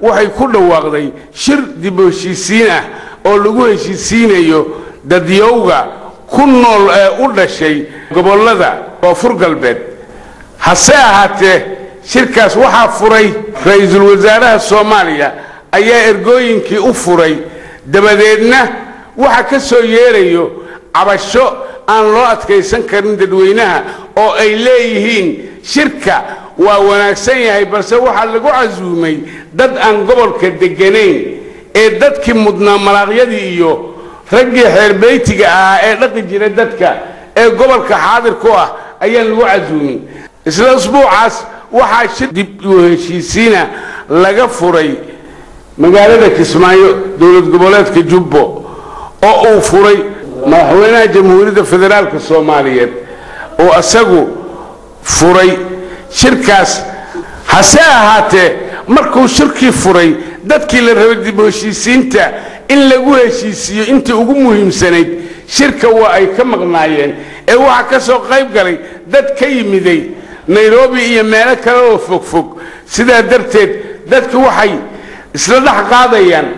waxay ku dhawaaqday shir dib u heshiisiin ah oo lagu heshiisiinayo dadyowga ku nool ee u dhashay gobolada Koonfur Galbeed hase ahaatee shirkaas waxaa furay ra'iisul wasaaraha Soomaaliya ayaa ergooyinkii u furay dabadeedna waxa ka soo yeerayo cabasho aan loo adkeysan karin dadweynaha oo ay leeyihiin shirka waa wanaagsan yahay balse waxa lagu casuumay dad aan gobolka deganeyn ee dadkii mudnaa malaaqyadii iyo raggii xeerbeeytiga ah ee dhaqi jiray dadka ee gobolka xaadir ku ah ayaan lagu casuumin isla usbuucaas waxaa shir dib u heshiisiina laga furay magaalada Kismaayo dawlad goboleedka Jubbo oo uu furay madaxweynaha Jamhuuriyadda Federaalka Soomaaliyeed oo asagu furay shirkaas hase ahaatee markuu shirkii furay dadkii la rabay dib u heshiisiinta in lagu heshiisiyo intii ugu muhiimsanayd shirka waa ay ka maqnaayeen ee waxa ka soo qayb galay dad ka yimiday Nairobi iyo meelo kale oo fog sidaa darteed dadku waxay isla dhax qaadayaan